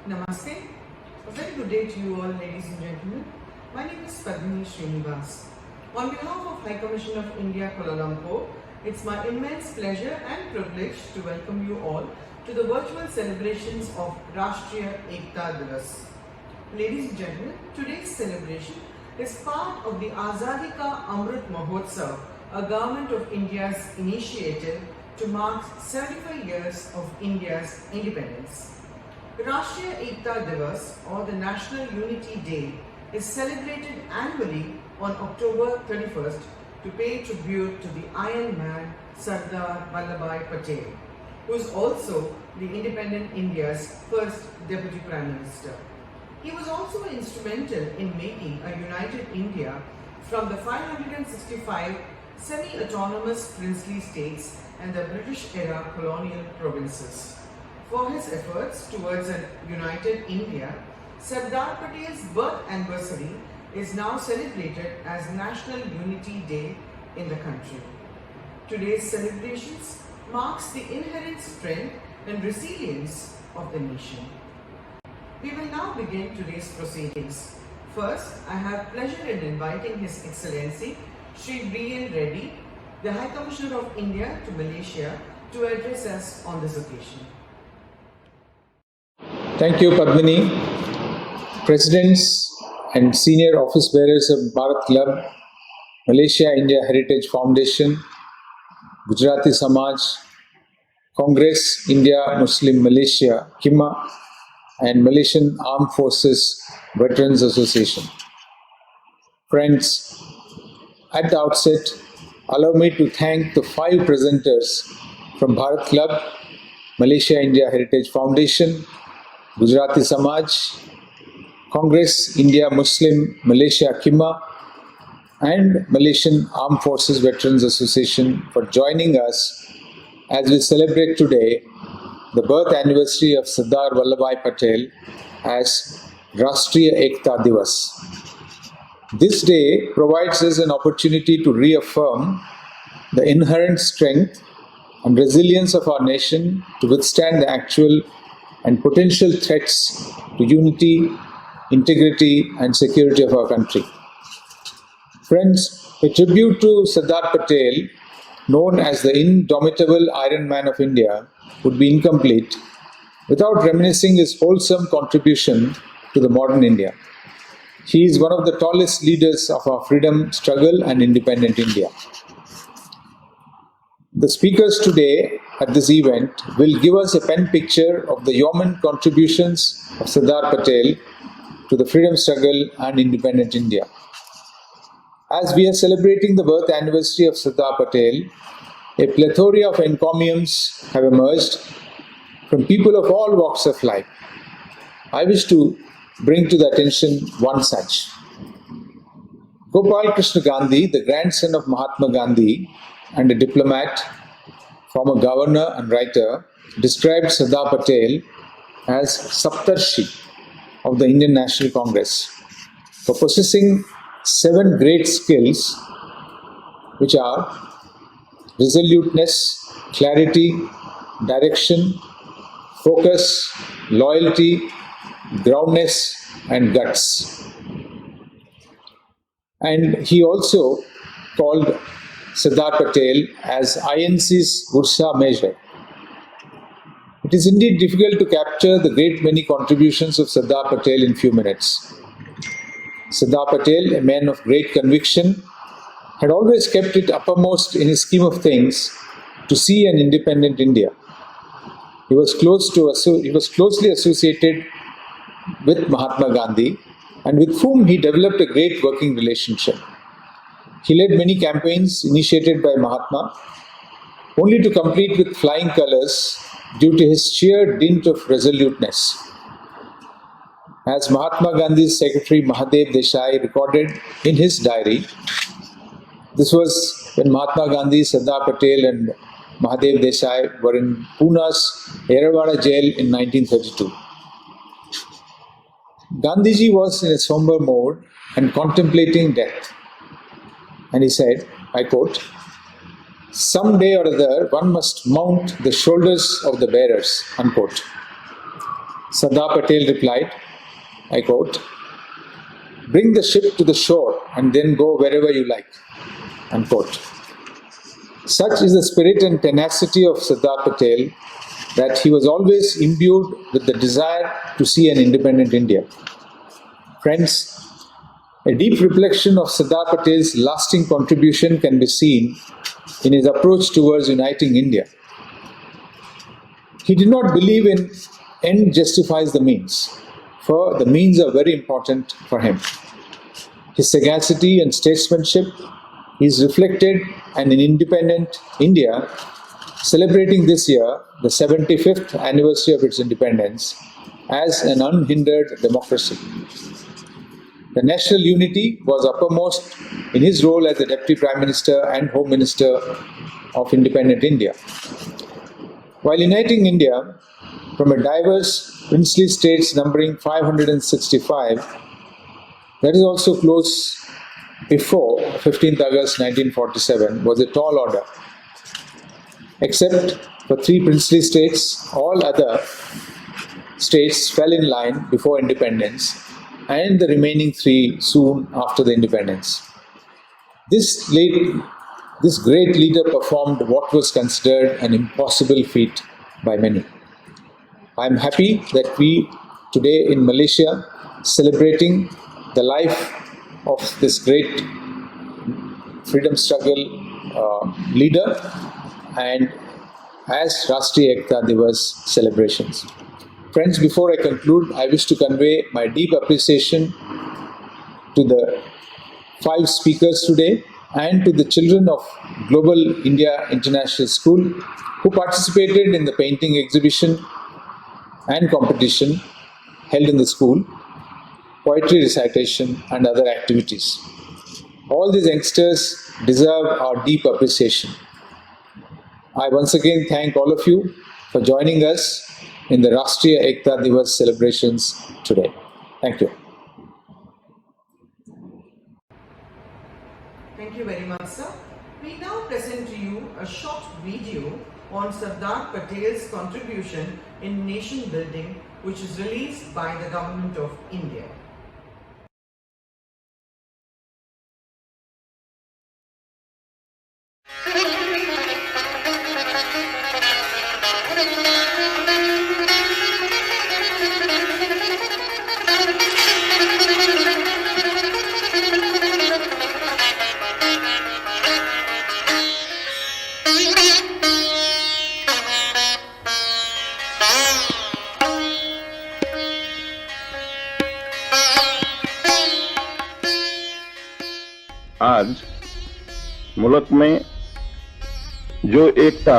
Namaste. A very good day to you all, ladies and gentlemen. My name is Padmini Srinivas. On behalf of High Commission of India, Kuala Lumpur, it's my immense pleasure and privilege to welcome you all to the virtual celebrations of Rashtriya Ekta Divas. Ladies and gentlemen, today's celebration is part of the Azadi Ka Amrit Mahotsav, a Government of India's initiative to mark 75 years of India's independence. Rashtriya Ekta Divas, or the National Unity Day, is celebrated annually on October 31st to pay tribute to the Iron Man Sardar Vallabhbhai Patel, who is also the independent India's first Deputy Prime Minister. He was also instrumental in making a united India from the 565 semi-autonomous princely states and the British-era colonial provinces. For his efforts towards a united India, Sardar Patel's birth anniversary is now celebrated as National Unity Day in the country. Today's celebrations marks the inherent strength and resilience of the nation. We will now begin today's proceedings. First, I have pleasure in inviting His Excellency Shri B.N. Reddy, the High Commissioner of India to Malaysia, to address us on this occasion. Thank you, Padmini. Presidents and senior office bearers of Bharat Club, Malaysia India Heritage Foundation, Gujarati Samaj, Congress India Muslim Malaysia, KIMA, and Malaysian Armed Forces Veterans Association. Friends, at the outset, allow me to thank the 5 presenters from Bharat Club, Malaysia India Heritage Foundation, Gujarati Samaj, Congress India Muslim Malaysia KIMA, and Malaysian Armed Forces Veterans Association for joining us as we celebrate today the birth anniversary of Sardar Vallabhbhai Patel as Rashtriya Ekta Divas. This day provides us an opportunity to reaffirm the inherent strength and resilience of our nation to withstand the actual and potential threats to unity, integrity, and security of our country. Friends, a tribute to Sardar Patel, known as the indomitable Iron Man of India, would be incomplete without reminiscing his wholesome contribution to the modern India. He is one of the tallest leaders of our freedom struggle and independent India. The speakers today at this event will give us a pen picture of the yeoman contributions of Sardar Patel to the freedom struggle and independent India. As we are celebrating the birth anniversary of Sardar Patel, a plethora of encomiums have emerged from people of all walks of life. I wish to bring to the attention one such. Gopal Krishna Gandhi, the grandson of Mahatma Gandhi and a diplomat, former governor and writer, described Sardar Patel as Saptarshi of the Indian National Congress for possessing 7 great skills, which are resoluteness, clarity, direction, focus, loyalty, groundness, and guts. And he also called Sardar Patel as INC's Ursa Major. It is indeed difficult to capture the great many contributions of Sardar Patel in few minutes. Sardar Patel, a man of great conviction, had always kept it uppermost in his scheme of things to see an independent India. He was closely associated with Mahatma Gandhi, and with whom he developed a great working relationship. He led many campaigns initiated by Mahatma, only to complete with flying colors due to his sheer dint of resoluteness. As Mahatma Gandhi's secretary Mahadev Desai recorded in his diary, this was when Mahatma Gandhi, Sardar Patel and Mahadev Desai were in Pune's Yerwada jail in 1932. Gandhiji was in a somber mode and contemplating death. And he said, I quote, "Some day or other one must mount the shoulders of the bearers," unquote. Sardar Patel replied, I quote, "Bring the ship to the shore and then go wherever you like." Unquote. Such is the spirit and tenacity of Sardar Patel that he was always imbued with the desire to see an independent India. Friends, a deep reflection of Sardar Patel's lasting contribution can be seen in his approach towards uniting India. He did not believe in end justifies the means, for the means are very important for him. His sagacity and statesmanship is reflected in an independent India celebrating this year the 75th anniversary of its independence as an unhindered democracy. The national unity was uppermost in his role as the Deputy Prime Minister and Home Minister of independent India. While uniting India from a diverse princely states numbering 565, that is also close before 15th August 1947, was a tall order. Except for 3 princely states, all other states fell in line before independence, and the remaining 3 soon after the independence. This great leader performed what was considered an impossible feat by many. I am happy that we today in Malaysia celebrating the life of this great freedom struggle leader and as Rashtriya Ekta Divas celebrations. Friends, before I conclude, I wish to convey my deep appreciation to the 5 speakers today and to the children of Global India International School who participated in the painting exhibition and competition held in the school, poetry recitation and other activities. All these youngsters deserve our deep appreciation. I once again thank all of you for joining us in the Rashtriya Ekta Divas celebrations today. Thank you. Thank you very much, sir. We now present to you a short video on Sardar Patel's contribution in nation building, which is released by the Government of India. आज मुल्क में जो एकता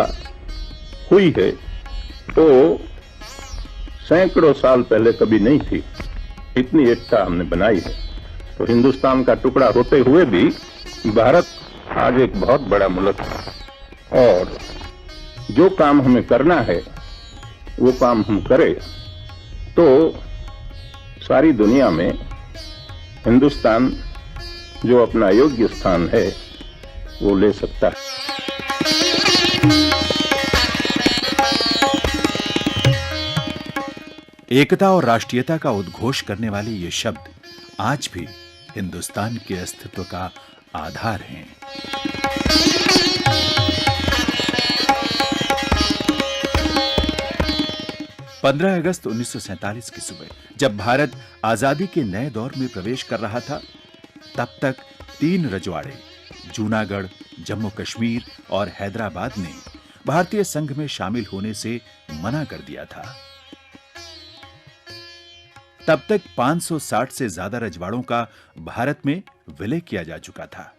हुई है तो सैकड़ों साल पहले कभी नहीं थी। इतनी एकता हमने बनाई है। तो हिंदुस्तान का टुकड़ा होते हुए भी भारत आज एक बहुत बड़ा मुल्क है और जो काम हमें करना है वो काम हम करें तो सारी दुनिया में हिंदुस्तान जो अपना योग्य स्थान है वो ले सकता है। एकता और राष्ट्रीयता का उद्घोष करने वाले ये शब्द आज भी हिंदुस्तान के अस्तित्व का आधार हैं। पंद्रह अगस्त 1947 की सुबह जब भारत आजादी के नए दौर में प्रवेश कर रहा था, तब तक 3 रजवाड़े जूनागढ़, जम्मू कश्मीर और हैदराबाद ने भारतीय संघ में शामिल होने से मना कर दिया था। तब तक 560 से ज्यादा रजवाड़ों का भारत में विलय किया जा चुका था।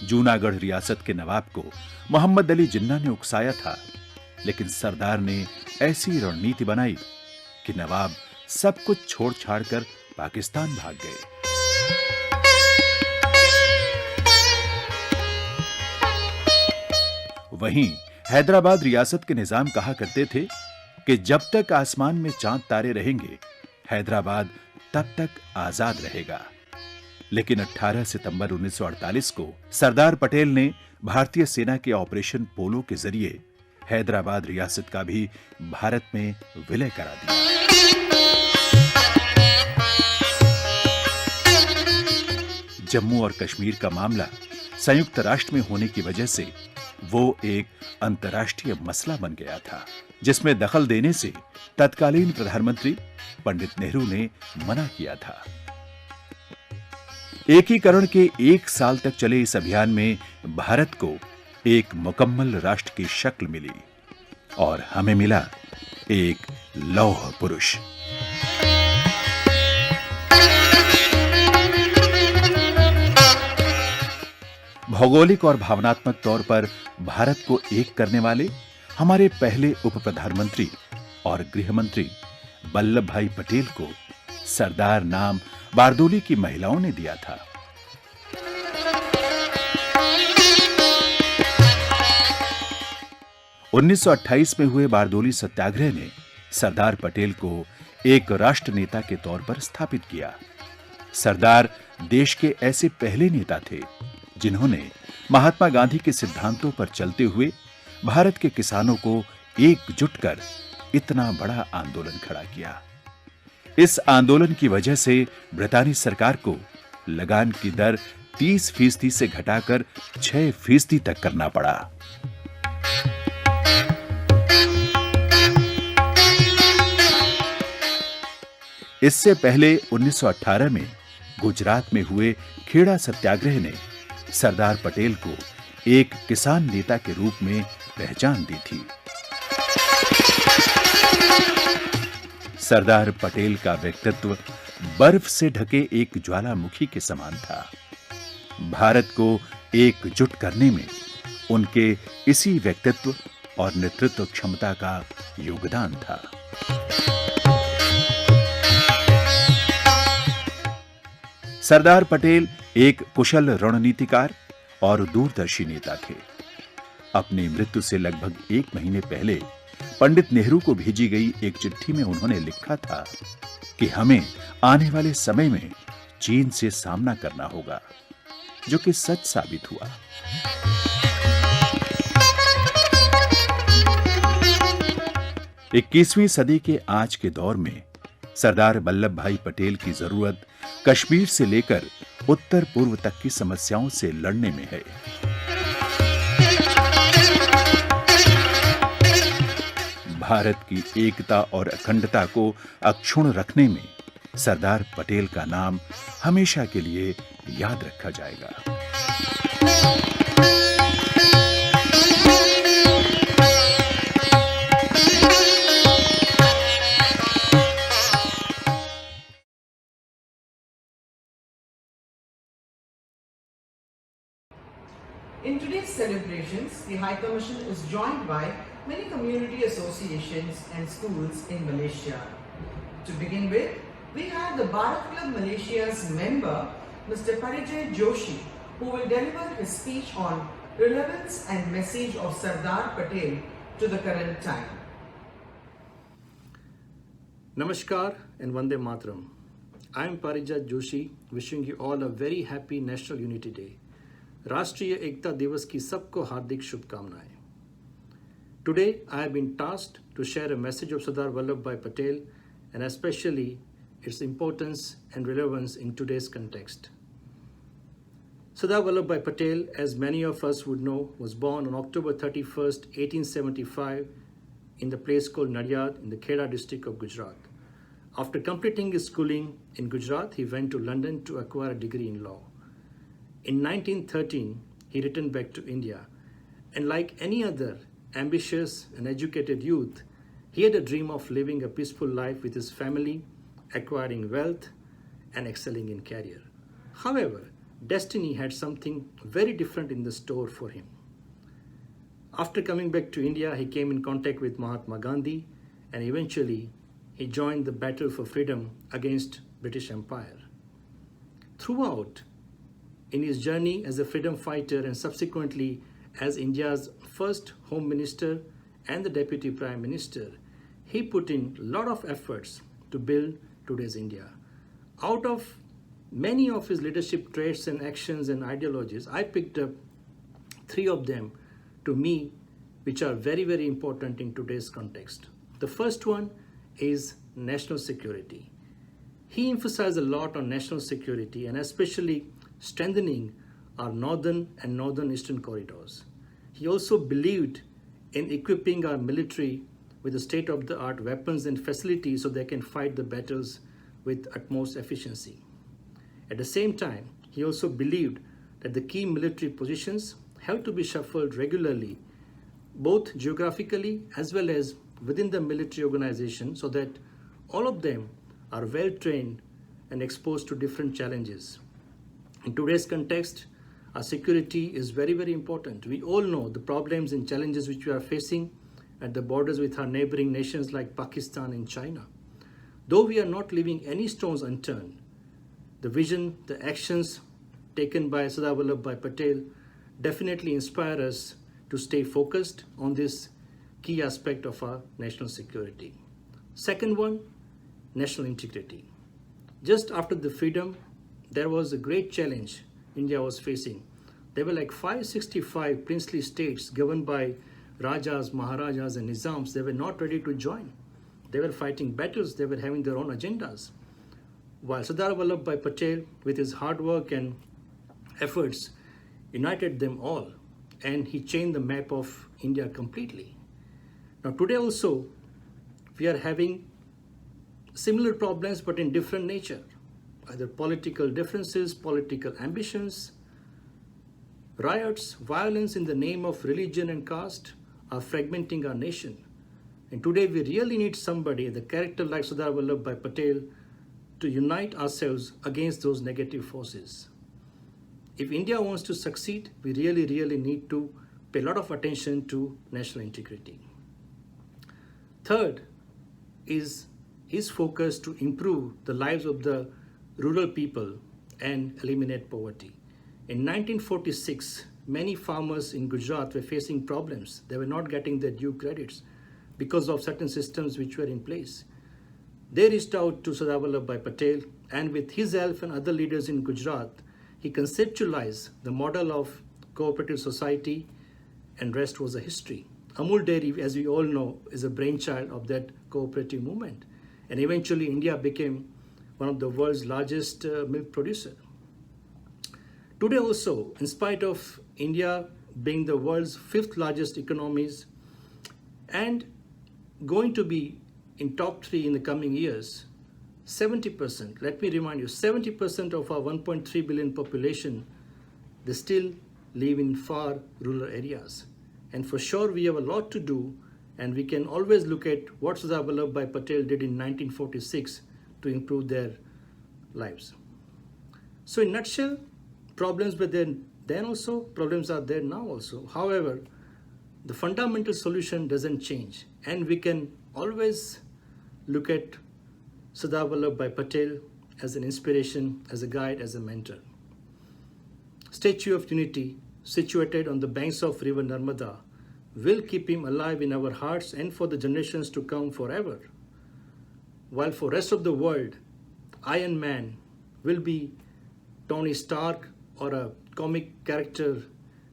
जूनागढ़ रियासत के नवाब को मोहम्मद अली जिन्ना ने उकसाया था, लेकिन सरदार ने ऐसी रणनीति बनाई कि नवाब सब कुछ छोड़ छाड़ कर पाकिस्तान भाग गए। वहीं हैदराबाद रियासत के निजाम कहा करते थे कि जब तक आसमान में चांद तारे रहेंगे, हैदराबाद तब तक आजाद रहेगा। लेकिन 18 सितंबर 1948 को सरदार पटेल ने भारतीय सेना के ऑपरेशन पोलो के जरिए हैदराबाद रियासत का भी भारत में विलय करा दिया। जम्मू और कश्मीर का मामला संयुक्त राष्ट्र में होने की वजह से वो एक अंतर्राष्ट्रीय मसला बन गया था, जिसमें दखल देने से तत्कालीन प्रधानमंत्री पंडित नेहरू ने मना किया था। एकीकरण के 1 साल तक चले इस अभियान में भारत को एक मुकम्मल राष्ट्र की शक्ल मिली और हमें मिला एक लौह पुरुष। भौगोलिक और भावनात्मक तौर पर भारत को एक करने वाले हमारे पहले उप प्रधानमंत्री और गृह मंत्री वल्लभ भाई पटेल को सरदार नाम बारदोली की महिलाओं ने दिया था। (1928) में हुए बारदोली सत्याग्रह ने सरदार पटेल को एक राष्ट्र नेता के तौर पर स्थापित किया। सरदार देश के ऐसे पहले नेता थे जिन्होंने महात्मा गांधी के सिद्धांतों पर चलते हुए भारत के किसानों को एकजुट कर इतना बड़ा आंदोलन खड़ा किया। इस आंदोलन की वजह से ब्रितानी सरकार को लगान की दर 30% से घटाकर 6% तक करना पड़ा। इससे पहले 1918 में गुजरात में हुए खेड़ा सत्याग्रह ने सरदार पटेल को एक किसान नेता के रूप में पहचान दी थी। सरदार पटेल का व्यक्तित्व बर्फ से ढके एक ज्वालामुखी के समान था। भारत को एकजुट करने में उनके इसी व्यक्तित्व और नेतृत्व क्षमता का योगदान था। सरदार पटेल एक कुशल रणनीतिकार और दूरदर्शी नेता थे। अपनी मृत्यु से लगभग 1 महीने पहले पंडित नेहरू को भेजी गई एक चिट्ठी में उन्होंने लिखा था कि हमें आने वाले समय में चीन से सामना करना होगा, जो कि सच साबित हुआ। इक्कीसवीं सदी के आज के दौर में सरदार वल्लभ भाई पटेल की जरूरत कश्मीर से लेकर उत्तर पूर्व तक की समस्याओं से लड़ने में है। भारत की एकता और अखंडता को अक्षुण्ण रखने में सरदार पटेल का नाम हमेशा के लिए याद रखा जाएगा। In today's celebrations, the High Commission is joined by many community associations and schools in Malaysia. To begin with, we have the Bharat Club Malaysia's member, Mr. Parijay Joshi, who will deliver his speech on relevance and message of Sardar Patel to the current time. Namaskar and Vande Mataram. I am Parijat Joshi, wishing you all a very happy National Unity Day. राष्ट्रीय एकता दिवस की सबको हार्दिक शुभकामनाएं। Today I have been tasked to share a message of Sardar Vallabhbhai Patel and especially its importance and relevance in today's context. Sardar Vallabhbhai Patel, as many of us would know, was born on October 31st, 1875 in the place called Nadiad in the Kheda district of Gujarat. After completing his schooling in Gujarat, he went to London to acquire a degree in law. In 1913, he returned back to India, and like any other ambitious and educated youth, he had a dream of living a peaceful life with his family, acquiring wealth, and excelling in career. However, destiny had something very different in the store for him. After coming back to India, he came in contact with Mahatma Gandhi, and eventually he joined the battle for freedom against British Empire. Throughout, in his journey as a freedom fighter and subsequently as India's first Home Minister and the Deputy Prime Minister, he put in a lot of efforts to build today's India. Out of many of his leadership traits and actions and ideologies, I picked up 3 of them to me which are very, very important in today's context. The first one is national security. He emphasized a lot on national security and especially strengthening our northern and northern-eastern corridors. He also believed in equipping our military with the state-of-the-art weapons and facilities so they can fight the battles with utmost efficiency. At the same time, he also believed that the key military positions have to be shuffled regularly, both geographically as well as within the military organization, so that all of them are well trained and exposed to different challenges. In today's context, our security is very, very important. We all know the problems and challenges which we are facing at the borders with our neighboring nations like Pakistan and China. Though we are not leaving any stones unturned, the vision, the actions taken by Sardar Vallabhbhai Patel definitely inspire us to stay focused on this key aspect of our national security. Second one, national integrity. Just after the freedom, there was a great challenge India was facing. There were like 565 princely states governed by Rajas, Maharajas and Nizams. They were not ready to join. They were fighting battles. They were having their own agendas. While Sardar Vallabhbhai Patel, with his hard work and efforts, united them all, and he changed the map of India completely. Now today also, we are having similar problems but in different nature. Either political differences, political ambitions, riots, violence in the name of religion and caste are fragmenting our nation. And today we really need somebody, the character like Sardar Vallabhbhai Patel, to unite ourselves against those negative forces. If India wants to succeed, we really, really need to pay a lot of attention to national integrity. Third is his focus to improve the lives of the rural people and eliminate poverty. In 1946, many farmers in Gujarat were facing problems. They were not getting their due credits because of certain systems which were in place. They reached out to Sardar Vallabhbhai Patel, and with his help and other leaders in Gujarat, he conceptualized the model of cooperative society, and rest was a history. Amul Dairy, as we all know, is a brainchild of that cooperative movement. And eventually India became one of the world's largest milk producer. Today also, in spite of India being the world's 5th largest economies and going to be in top 3 in the coming years, 70%, let me remind you, 70% of our 1.3 billion population, they still live in far rural areas. And for sure we have a lot to do, and we can always look at what Sardar Vallabhbhai Patel did in 1946 to improve their lives. So in a nutshell, problems were there then also, problems are there now also. However, the fundamental solution doesn't change, and we can always look at Sardar Vallabhbhai Patel as an inspiration, as a guide, as a mentor. Statue of Unity, situated on the banks of river Narmada, will keep him alive in our hearts and for the generations to come forever. While for rest of the world, Iron Man will be Tony Stark or a comic character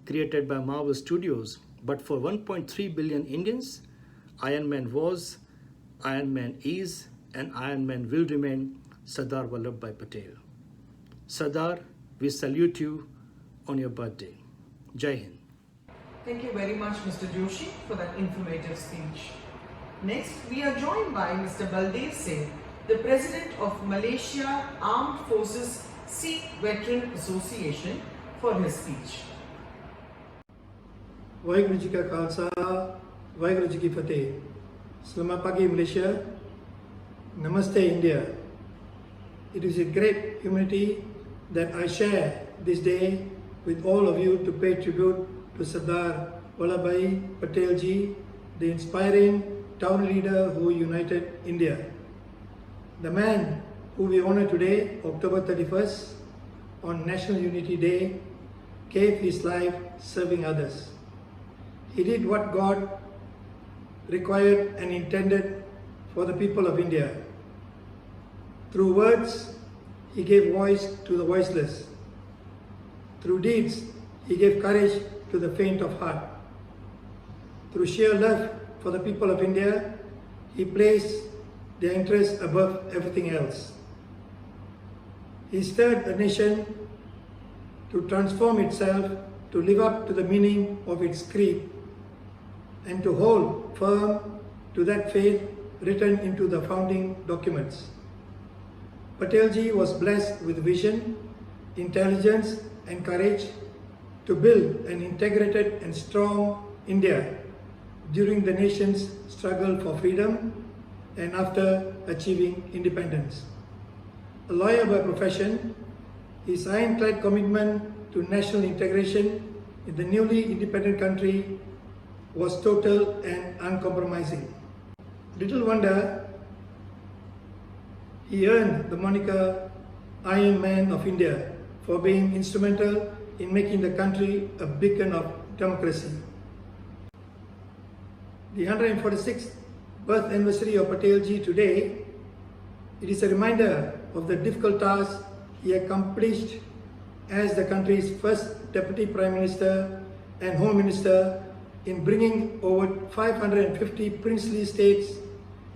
created by Marvel Studios, but for 1.3 billion Indians, Iron Man was, Iron Man is, and Iron Man will remain Sardar Vallabhbhai Patel. Sardar, we salute you on your birthday. Jai Hind. Thank you very much, Mr. Joshi, for that informative speech. Next, we are joined by Mr. Baldev Singh, the President of Malaysia Armed Forces Sikh Veteran Association, for his speech. Waheguru Ji Ka Khalsa, Waheguru Ji Ki Fateh. Selamat pagi Malaysia. Namaste India. It is a great humility that I share this day with all of you to pay tribute to Sardar Vallabhbhai Patel Ji, the inspiring town leader who united India. The man who we honor today, October 31st, on National Unity Day, gave his life serving others. He did what God required and intended for the people of India. Through words, he gave voice to the voiceless. Through deeds, he gave courage to the faint of heart. through sheer love for the people of India, he placed their interests above everything else. He stirred the nation to transform itself, to live up to the meaning of its creed, and to hold firm to that faith written into the founding documents. Patelji was blessed with vision, intelligence, and courage to build an integrated and strong India during the nation's struggle for freedom and after achieving independence. A lawyer by profession, his ironclad commitment to national integration in the newly independent country was total and uncompromising. Little wonder he earned the moniker Iron Man of India for being instrumental in making the country a beacon of democracy. The 146th birth anniversary of Patelji today, it is a reminder of the difficult task he accomplished as the country's first Deputy Prime Minister and Home Minister in bringing over 550 princely states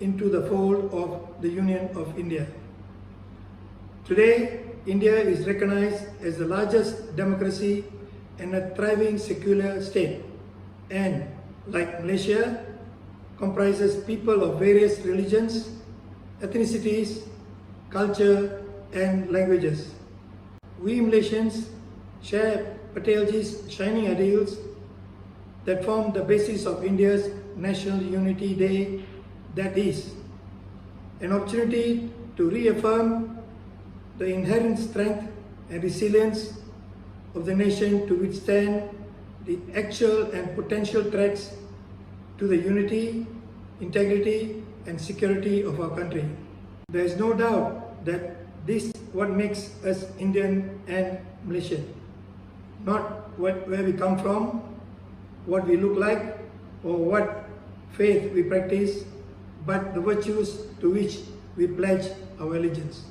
into the fold of the Union of India. Today, India is recognized as the largest democracy and a thriving secular state, and like Malaysia, comprises people of various religions, ethnicities, culture, and languages. We Malaysians share Patelji's shining ideals that form the basis of India's National Unity Day, that is, an opportunity to reaffirm the inherent strength and resilience of the nation to withstand the actual and potential threats to the unity, integrity, and security of our country. There is no doubt that this is what makes us Indian and Malaysian. Not where we come from, what we look like, or what faith we practice, but the virtues to which we pledge our allegiance.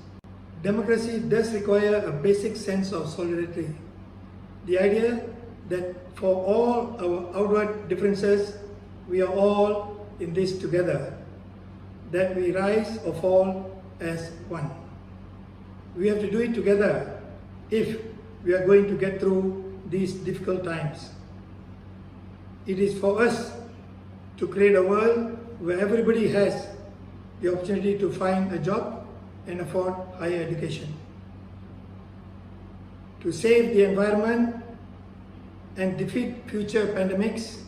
Democracy does require a basic sense of solidarity. The idea that for all our outward differences, we are all in this together, that we rise or fall as one. We have to do it together if we are going to get through these difficult times. It is for us to create a world where everybody has the opportunity to find a job and afford higher education. To save the environment and defeat future pandemics,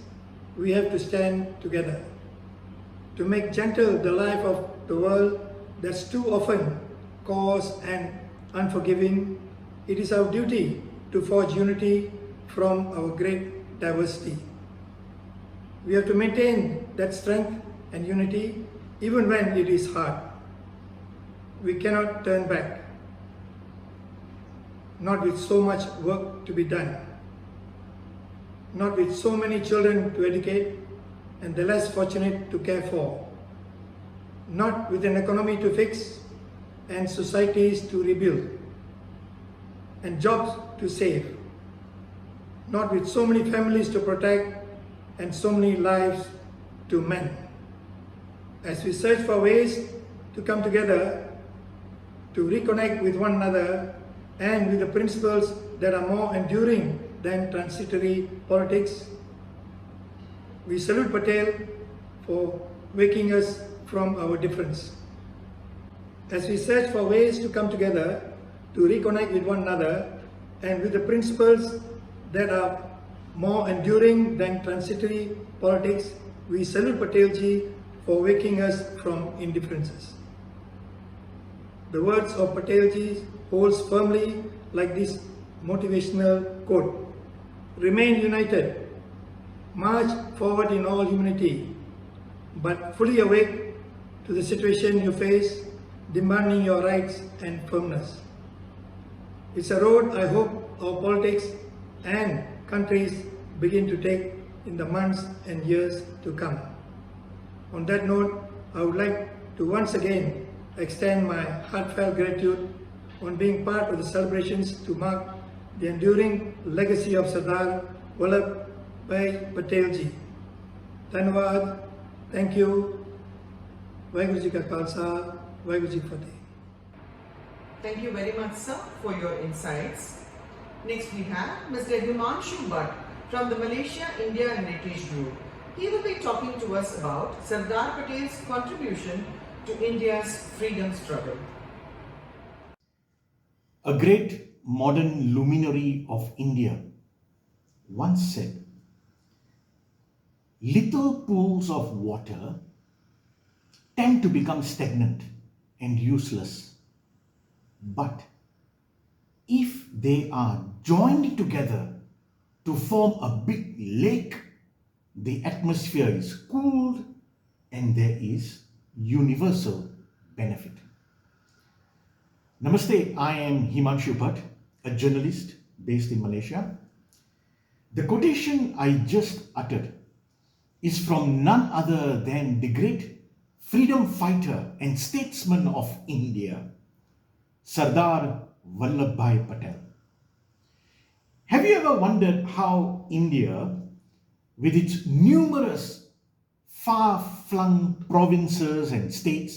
we have to stand together. To make gentle the life of the world that's too often coarse and unforgiving, it is our duty to forge unity from our great diversity. We have to maintain that strength and unity even when it is hard. We cannot turn back, not with so much work to be done, not with so many children to educate and the less fortunate to care for, not with an economy to fix and societies to rebuild and jobs to save, not with so many families to protect and so many lives to mend. As we search for ways to come together, to reconnect with one another and with the principles that are more enduring than transitory politics, we salute Patel for waking us from our difference. As we search for ways to come together, to reconnect with one another and with the principles that are more enduring than transitory politics, we salute Patelji for waking us from indifferences. The words of Patelji holds firmly like this motivational quote: remain united, march forward in all humanity, but fully awake to the situation you face, demanding your rights and firmness. It's a road I hope our politics and countries begin to take in the months and years to come. On that note, I would like to once again extend my heartfelt gratitude on being part of the celebrations to mark the enduring legacy of Sardar Vallabhbhai Patelji. ਧੰਨਵਾਦ, thank you. Waheguru ji ਕਾ ਖਾਲਸਾ, ਵਾਹਿਗੁਰੂ ਜੀ ਕੀ ਫਤਿਹ। Thank you very much, sir, for your insights. Next, we have Mr. Himanshu Bhatt from the Malaysia India Heritage Group. He will be talking to us about Sardar Patel's contribution to India's freedom struggle. A great modern luminary of India once said, "Little pools of water tend to become stagnant and useless. But if they are joined together to form a big lake, the atmosphere is cooled and there is universal benefit." Namaste, I am Himanshu Bhatt, a journalist based in Malaysia. The quotation I just uttered is from none other than the great freedom fighter and statesman of India, Sardar Vallabhbhai Patel. Have you ever wondered how India, with its numerous far-flung provinces and states,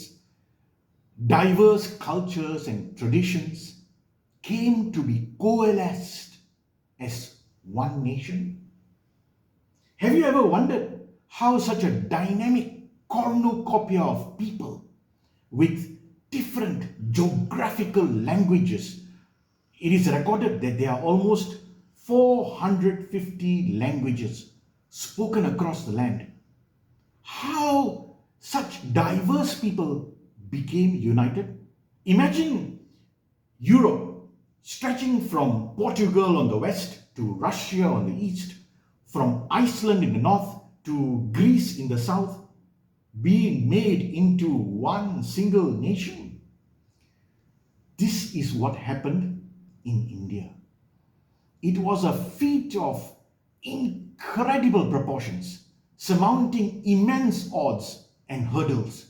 diverse cultures and traditions, came to be coalesced as one nation? Have you ever wondered how such a dynamic cornucopia of people with different geographical languages, it is recorded that there are almost 450 languages spoken across the land. How such diverse people became united? Imagine Europe stretching from Portugal on the west to Russia on the east, from Iceland in the north to Greece in the south, being made into one single nation. This is what happened in India. It was a feat of incredible proportions, surmounting immense odds and hurdles.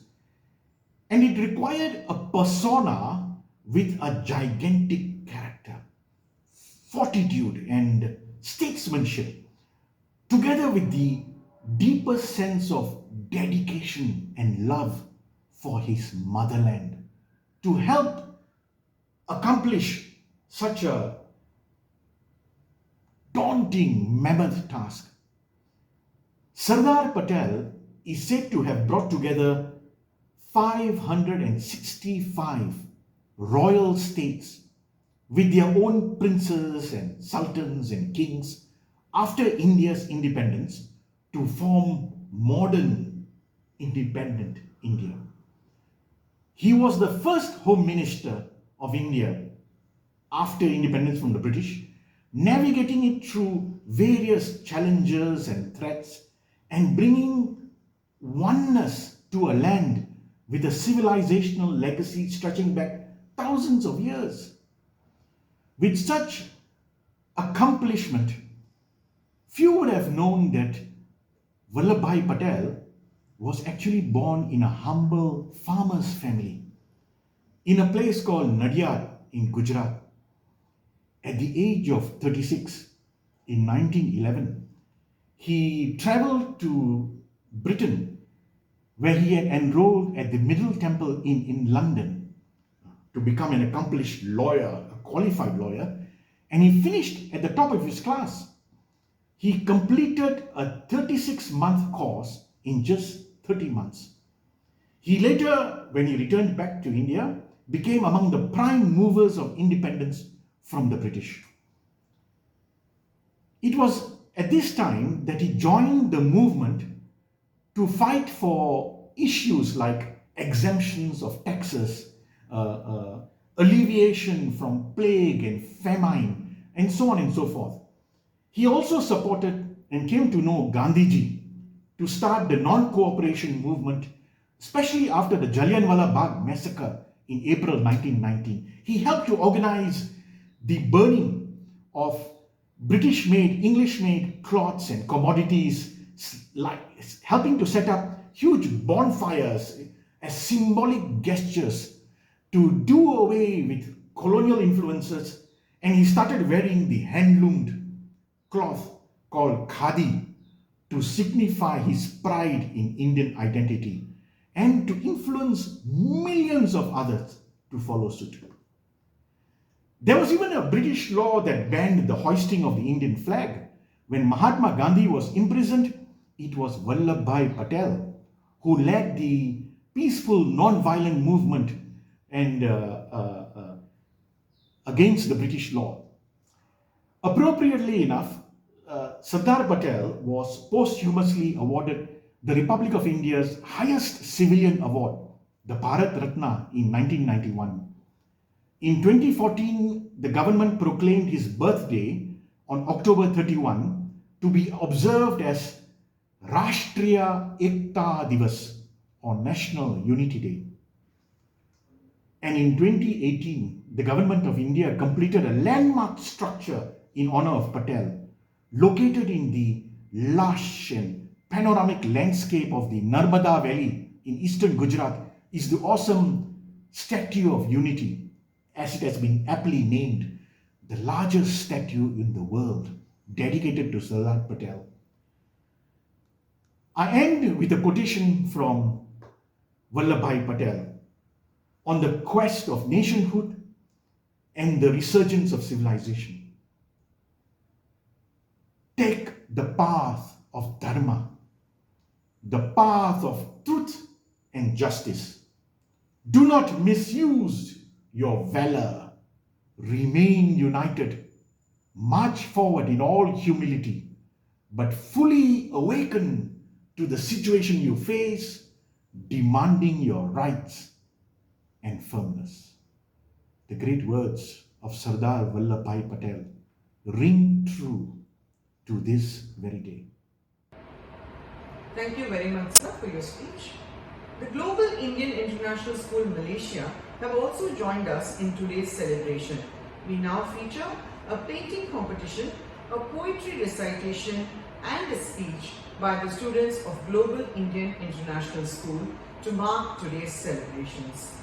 And it required a persona with a gigantic character, fortitude and statesmanship, together with the deepest sense of dedication and love for his motherland, to help accomplish such a daunting mammoth task. Sardar Patel is said to have brought together 565 royal states with their own princes and sultans and kings after India's independence to form modern independent India. He was the first Home Minister of India after independence from the British, navigating it through various challenges and threats and bringing oneness to a land with a civilizational legacy stretching back thousands of years. With such accomplishment, few would have known that Vallabhbhai Patel was actually born in a humble farmer's family in a place called Nadiad in Gujarat. At the age of 36 in 1911, he traveled to Britain, where he had enrolled at the Middle Temple in London to become an accomplished lawyer, a qualified lawyer, and he finished at the top of his class. He completed a 36-month course in just 30 months. He later, when he returned back to India, became among the prime movers of independence from the British. It was at this time that he joined the movement to fight for issues like exemptions of taxes, alleviation from plague and famine, and so on and so forth. He also supported and came to know Gandhiji to start the non-cooperation movement, especially after the Jallianwala Bagh massacre in April 1919. He helped to organize the burning of British-made, English-made cloths and commodities, like helping to set up huge bonfires as symbolic gestures to do away with colonial influences, and he started wearing the hand-loomed cloth called khadi to signify his pride in Indian identity and to influence millions of others to follow suit. There was even a British law that banned the hoisting of the Indian flag. When Mahatma Gandhi was imprisoned, it was Vallabhbhai Patel who led the peaceful non-violent movement and against the British law. Appropriately enough, Sardar Patel was posthumously awarded the Republic of India's highest civilian award, the Bharat Ratna, in 1991. In 2014, the government proclaimed his birthday on October 31 to be observed as Rashtriya Ekta Divas, or National Unity Day. And in 2018, the government of India completed a landmark structure in honor of Patel, located in the lush and panoramic landscape of the Narmada Valley in eastern Gujarat, is the awesome Statue of Unity, as it has been aptly named, the largest statue in the world, dedicated to Sardar Patel. I end with a quotation from Vallabhbhai Patel on the quest of nationhood and the resurgence of civilization. Take the path of Dharma, the path of truth and justice. Do not misuse your valor. Remain united. March forward in all humility, but fully awaken to the situation you face, demanding your rights and firmness. The great words of Sardar Vallabhbhai Patel ring true to this very day. Thank you very much, sir, for your speech. The Global Indian International School Malaysia have also joined us in today's celebration. We now feature a painting competition, a poetry recitation and a speech by the students of Global Indian International School to mark today's celebrations.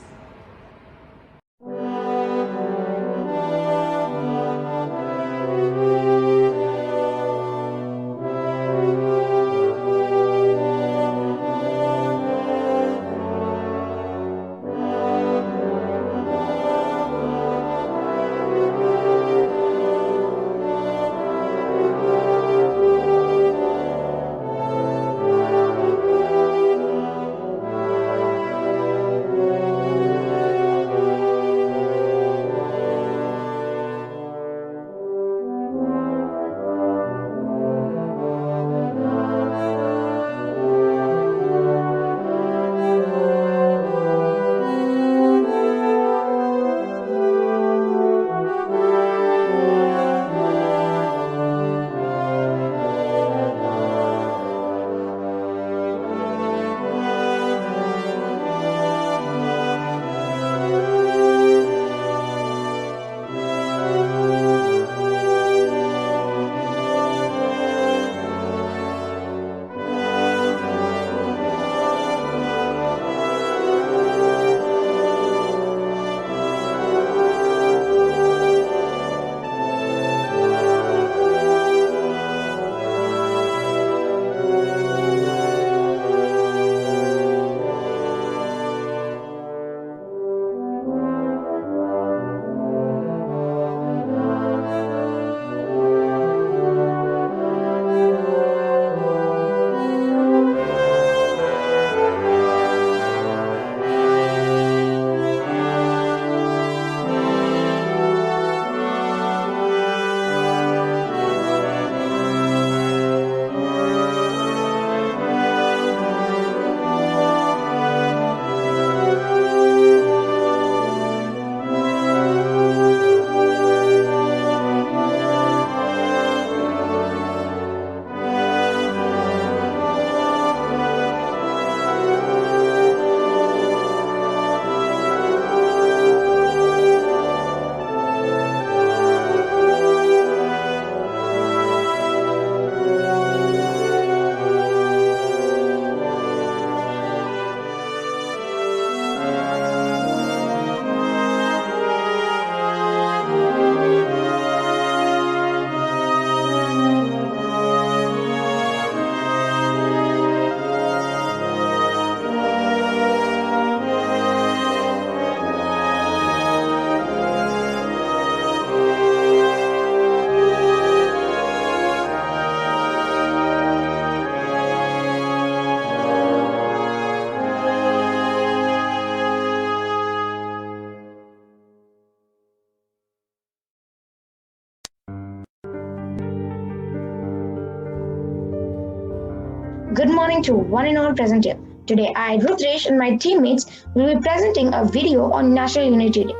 Good morning to one and all present here. Today, I, Rudresh, and my teammates will be presenting a video on National Unity Day.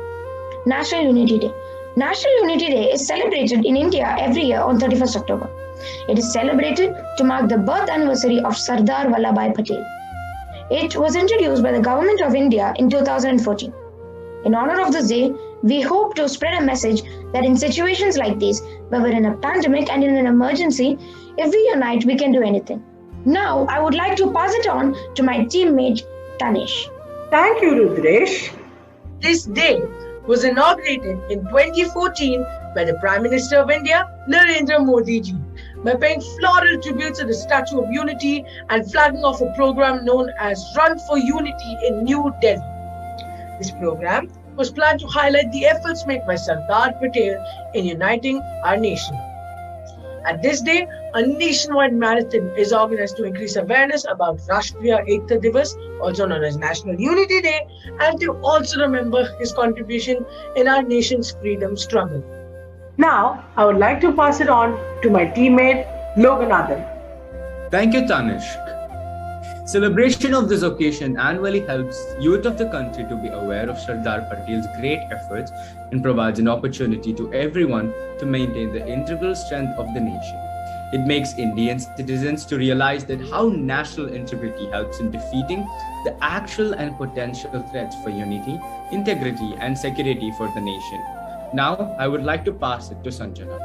National Unity Day. National Unity Day is celebrated in India every year on 31st October. It is celebrated to mark the birth anniversary of Sardar Vallabhbhai Patel. It was introduced by the Government of India in 2014. In honor of this day, we hope to spread a message that in situations like these, where we're in a pandemic and in an emergency, if we unite, we can do anything. Now, I would like to pass it on to my teammate, Tanish. Thank you, Rudresh. This day was inaugurated in 2014 by the Prime Minister of India, Narendra Modi ji, by paying floral tributes at the Statue of Unity and flagging off a program known as Run for Unity in New Delhi. This program was planned to highlight the efforts made by Sardar Patel in uniting our nation. At this day, a nationwide marathon is organized to increase awareness about Rashtriya Ekta Divas, also known as National Unity Day, and to also remember his contribution in our nation's freedom struggle. Now, I would like to pass it on to my teammate, Loganathan. Thank you, Tanishq. Celebration of this occasion annually helps youth of the country to be aware of Sardar Patel's great efforts and provides an opportunity to everyone to maintain the integral strength of the nation. It makes Indian citizens to realize that how national integrity helps in defeating the actual and potential threats for unity, integrity, and security for the nation. Now, I would like to pass it to Sanjana.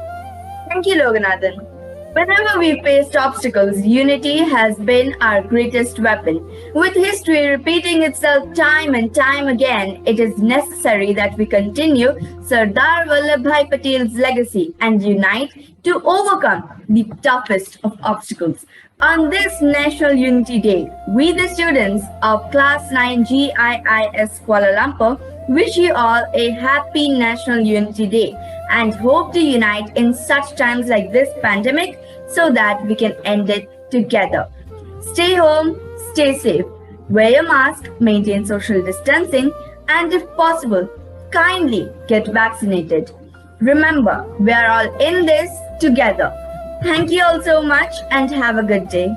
Thank you, Loganathan. Whenever we faced obstacles, unity has been our greatest weapon. With history repeating itself time and time again, it is necessary that we continue Sardar Vallabhbhai Patel's legacy and unite to overcome the toughest of obstacles. On this National Unity Day, we the students of Class 9 GIIS Kuala Lumpur wish you all a happy National Unity Day and hope to unite in such times like this pandemic so that we can end it together. Stay home, stay safe, wear your mask, maintain social distancing, and if possible, kindly get vaccinated. Remember, we are all in this together. Thank you all so much and have a good day.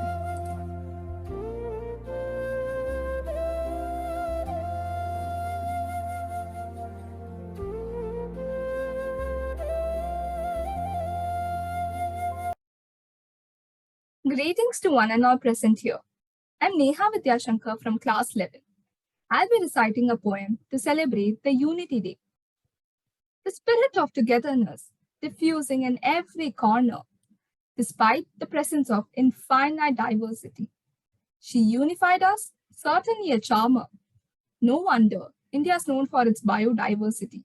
Greetings to one and all present here. I'm Neha Vidyashankar from class 11. I'll be reciting a poem to celebrate the Unity Day. The spirit of togetherness diffusing in every corner, despite the presence of infinite diversity. She unified us, certainly a charmer. No wonder India is known for its biodiversity.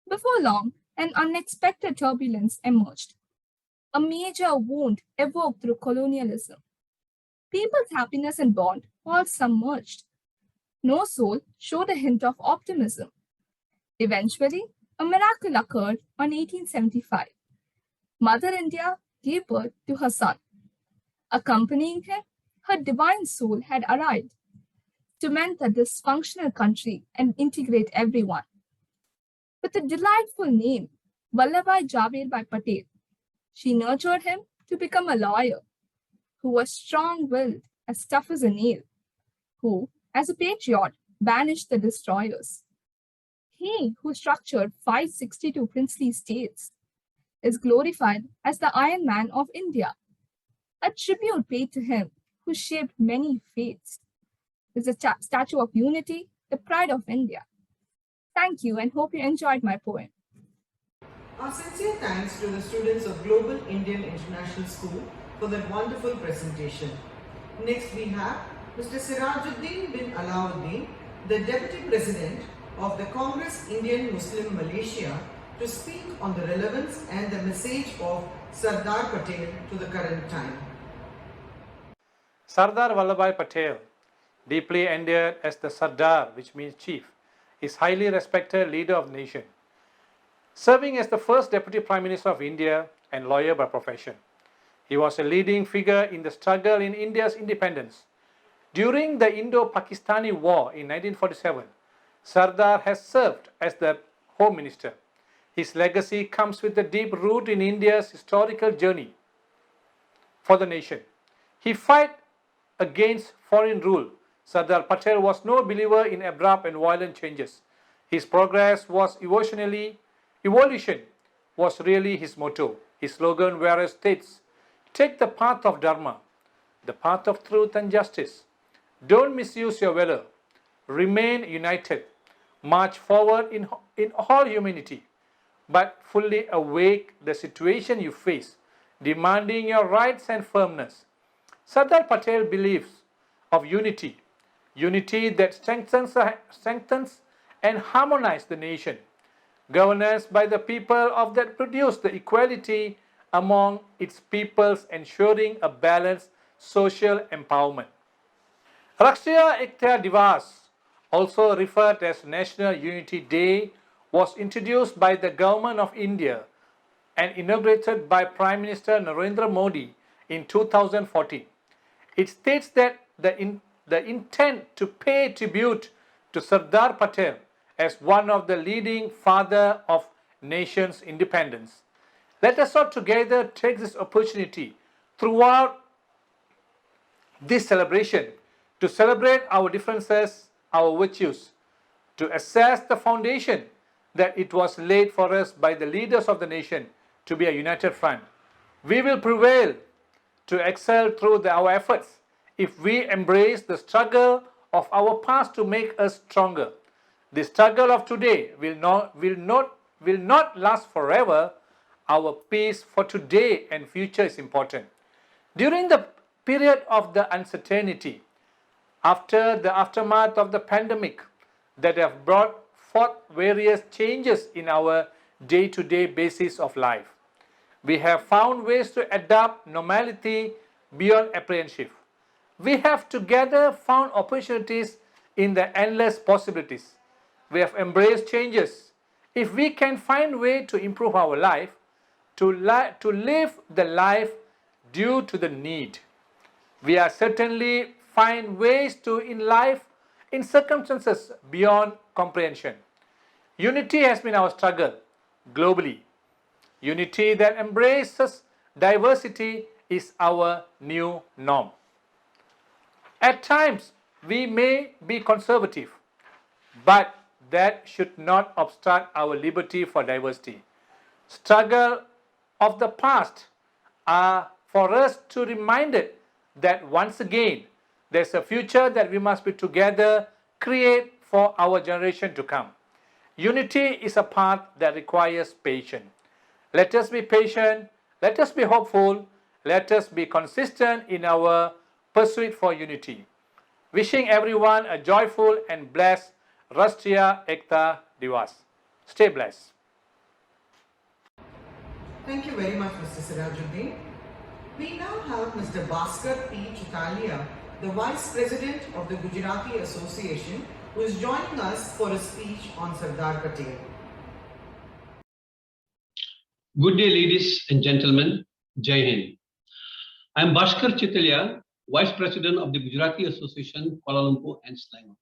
Before long, an unexpected turbulence emerged. A major wound evoked through colonialism. People's happiness and bond all submerged. No soul showed a hint of optimism. Eventually, a miracle occurred on 1875. Mother India gave birth to her son. Accompanying him, her divine soul had arrived to mend the dysfunctional country and integrate everyone. With a delightful name, Vallabhbhai Javed Patel, she nurtured him to become a lawyer who was strong-willed, as tough as a nail, who, as a patriot, banished the destroyers. He who structured 562 princely states is glorified as the Iron Man of India, a tribute paid to him who shaped many fates. Is a statue of unity, the pride of India. Thank you and hope you enjoyed my poem. Our sincere thanks to the students of Global Indian International School for that wonderful presentation. Next we have Mr. Sirajuddin bin Alauddin, the Deputy President of the Congress Indian Muslim Malaysia, to speak on the relevance and the message of Sardar Patel to the current time. Sardar Vallabhbhai Patel, deeply endeared as the Sardar, which means chief, is highly respected leader of the nation. Serving as the first Deputy Prime Minister of India and lawyer by profession, he was a leading figure in the struggle in India's independence. During the Indo-Pakistani War in 1947, Sardar has served as the Home Minister. His legacy comes with a deep root in India's historical journey for the nation. He fought against foreign rule. Sardar Patel was no believer in abrupt and violent changes. His progress was evolution was really his motto. His slogan whereas states, take the path of Dharma, the path of truth and justice. Don't misuse your valor. Remain united. March forward in all humanity, but fully awake the situation you face, demanding your rights and firmness. Sardar Patel believes of unity, unity that strengthens and harmonizes the nation, governance by the people of that produce the equality among its peoples, ensuring a balanced social empowerment. Rashtriya Ekta Divas, also referred as National Unity Day, was introduced by the Government of India and inaugurated by Prime Minister Narendra Modi in 2014. It states that the intent to pay tribute to Sardar Patel as one of the leading father of nation's independence. Let us all together take this opportunity throughout this celebration to celebrate our differences, our virtues, to assess the foundation that it was laid for us by the leaders of the nation to be a united front. We will prevail to excel through our efforts if we embrace the struggle of our past to make us stronger. The struggle of today will not last forever. Our peace for today and future is important. During the period of the uncertainty, after the aftermath of the pandemic that have brought forth various changes in our day-to-day basis of life, we have found ways to adapt normality beyond apprehension. We have together found opportunities in the endless possibilities. We have embraced changes. If we can find a way to improve our life, to live the life due to the need, we are certainly find ways to in life in circumstances beyond comprehension. Unity has been our struggle globally. Unity that embraces diversity is our new norm. At times, we may be conservative, but that should not obstruct our liberty for diversity. Struggle of the past are for us to remind it that once again, there's a future that we must be together create for our generation to come. Unity is a path that requires patience. Let us be patient, let us be hopeful, let us be consistent in our pursuit for unity. Wishing everyone a joyful and blessed Rashtriya Ekta Divas. Stay blessed. Thank you very much, Mr. Sirajuddin. We now have Mr. Bhaskar P. Chitalia, the Vice President of the Gujarati Association, who is joining us for a speech on Sardar Patel. Good day, ladies and gentlemen. Jai Hind. I am Bhaskar Chitalia, Vice President of the Gujarati Association, Kuala Lumpur and Selangor.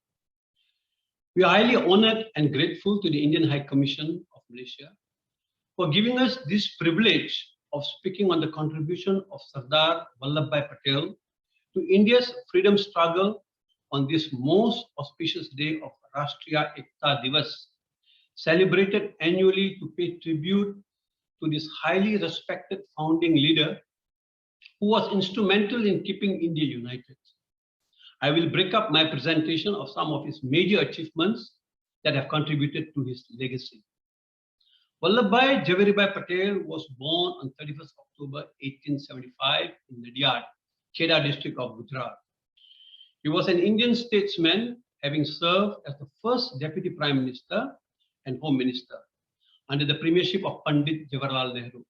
We are highly honored and grateful to the Indian High Commission of Malaysia for giving us this privilege of speaking on the contribution of Sardar Vallabhbhai Patel to India's freedom struggle on this most auspicious day of Rashtriya Ekta Divas, celebrated annually to pay tribute to this highly respected founding leader who was instrumental in keeping India united. I will break up my presentation of some of his major achievements that have contributed to his legacy. Vallabhbhai Jhaveri-bhai Patel was born on 31st October 1875 in Nadiad, Kheda district of Gujarat. He was an Indian statesman, having served as the first Deputy Prime Minister and Home Minister under the premiership of Pandit Jawaharlal Nehru,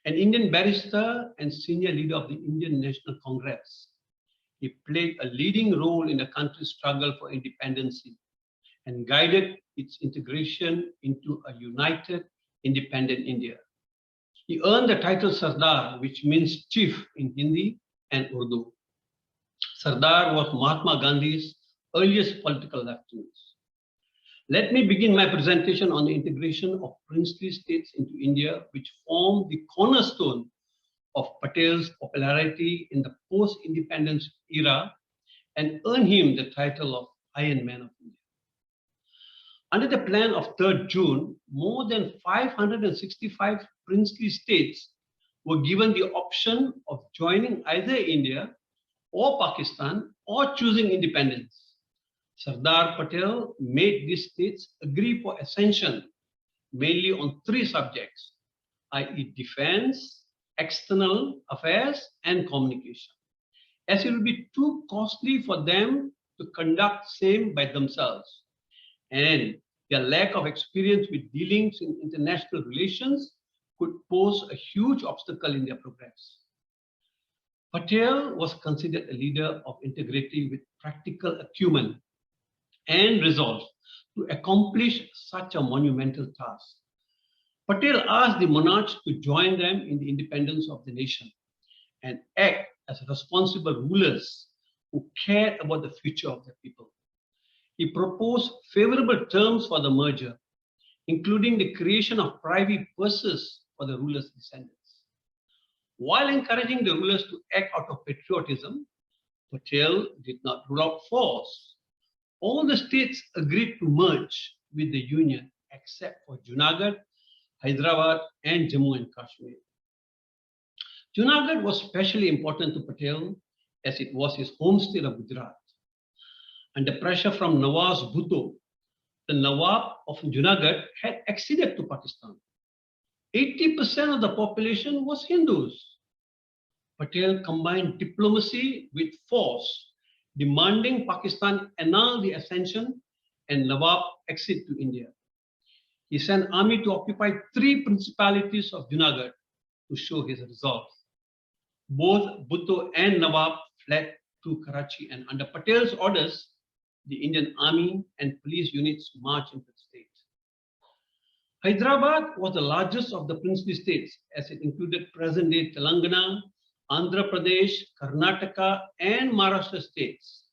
an Indian barrister and senior leader of the Indian National Congress. He played a leading role in the country's struggle for independence and guided its integration into a united, independent India. He earned the title Sardar, which means chief in Hindi and Urdu. Sardar was Mahatma Gandhi's earliest political lieutenant. Let me begin my presentation on the integration of princely states into India, which form the cornerstone of Patel's popularity in the post-independence era and earned him the title of Iron Man of India. Under the plan of 3rd June, more than 565 princely states were given the option of joining either India or Pakistan or choosing independence. Sardar Patel made these states agree for accession mainly on 3 subjects, i.e. defense, external affairs, and communication, as it would be too costly for them to conduct same by themselves, and their lack of experience with dealings in international relations could pose a huge obstacle in their progress. Patel was considered a leader of integrity with practical acumen and resolve to accomplish such a monumental task. Patel asked the monarchs to join them in the independence of the nation and act as responsible rulers who cared about the future of the people. He proposed favorable terms for the merger, including the creation of privy purses for the rulers' descendants. While encouraging the rulers to act out of patriotism, Patel did not rule out force. All the states agreed to merge with the Union except for Junagadh, Hyderabad, and Jammu and Kashmir. Junagadh was especially important to Patel as it was his home state of Gujarat. Under pressure from Nawaz Bhutto, the Nawab of Junagadh had acceded to Pakistan. 80% of the population was Hindus. Patel combined diplomacy with force, demanding Pakistan annul the accession and Nawab exit to India. He sent army to occupy 3 principalities of Junagadh to show his resolve. Both Bhutto and Nawab fled to Karachi, and under Patel's orders, the Indian army and police units marched into the state. Hyderabad was the largest of the princely states, as it included present-day Telangana, Andhra Pradesh, Karnataka, and Maharashtra states.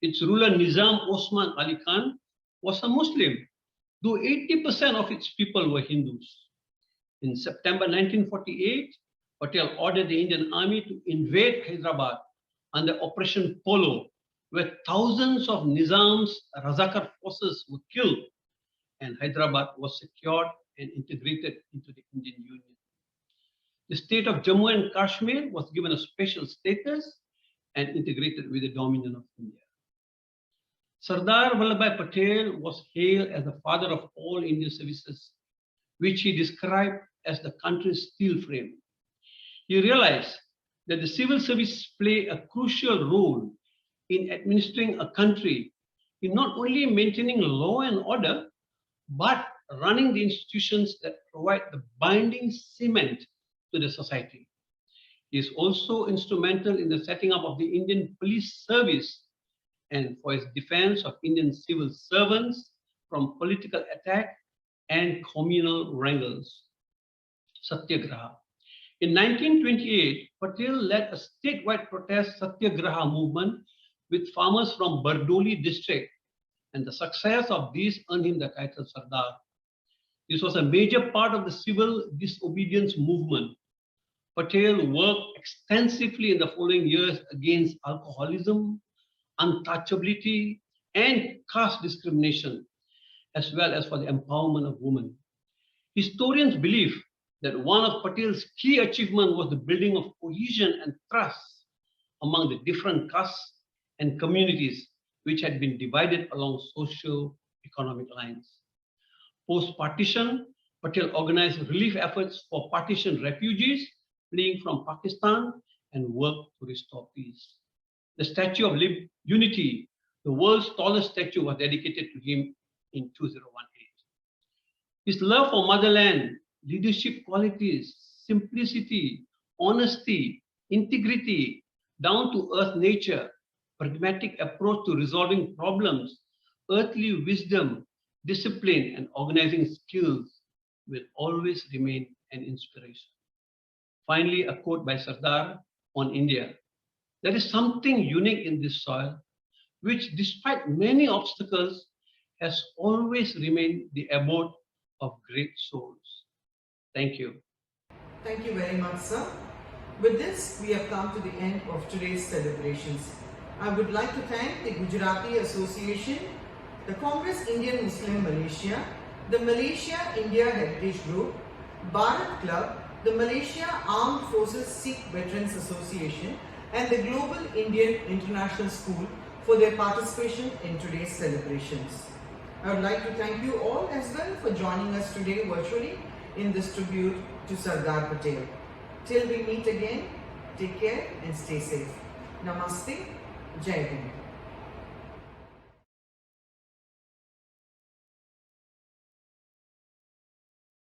Its ruler Nizam Osman Ali Khan was a Muslim, though 80% of its people were Hindus. In September 1948, Patel ordered the Indian army to invade Hyderabad under Operation Polo, where thousands of Nizam's Razakar forces were killed, and Hyderabad was secured and integrated into the Indian Union. The state of Jammu and Kashmir was given a special status and integrated with the Dominion of India. Sardar Vallabhbhai Patel was hailed as the father of all Indian services, which he described as the country's steel frame. He realized that the civil service play a crucial role in administering a country, in not only maintaining law and order, but running the institutions that provide the binding cement to the society. He is also instrumental in the setting up of the Indian Police Service and for his defense of Indian civil servants from political attack and communal wrangles. Satyagraha. In 1928, Patel led a statewide protest Satyagraha movement with farmers from Bardoli district, and the success of these earned him the title Sardar. This was a major part of the civil disobedience movement. Patel worked extensively in the following years against alcoholism, untouchability, and caste discrimination, as well as for the empowerment of women. Historians believe that one of Patel's key achievements was the building of cohesion and trust among the different castes and communities which had been divided along socio-economic lines. Post-partition, Patel organized relief efforts for partition refugees fleeing from Pakistan and worked to restore peace. The Statue of Unity, the world's tallest statue, was dedicated to him in 2018. His love for motherland, leadership qualities, simplicity, honesty, integrity, down-to-earth nature, pragmatic approach to resolving problems, earthly wisdom, discipline, and organizing skills will always remain an inspiration. Finally, a quote by Sardar on India. There is something unique in this soil, which despite many obstacles, has always remained the abode of great souls. Thank you. Thank you very much, sir. With this, we have come to the end of today's celebrations. I would like to thank the Gujarati Association, the Congress Indian Muslim Malaysia, the Malaysia India Heritage Group, Bharat Club, the Malaysia Armed Forces Sikh Veterans Association, and the Global Indian International School for their participation in today's celebrations. I would like to thank you all as well for joining us today virtually in this tribute to Sardar Patel. Till we meet again, take care and stay safe. Namaste, Jai Hind.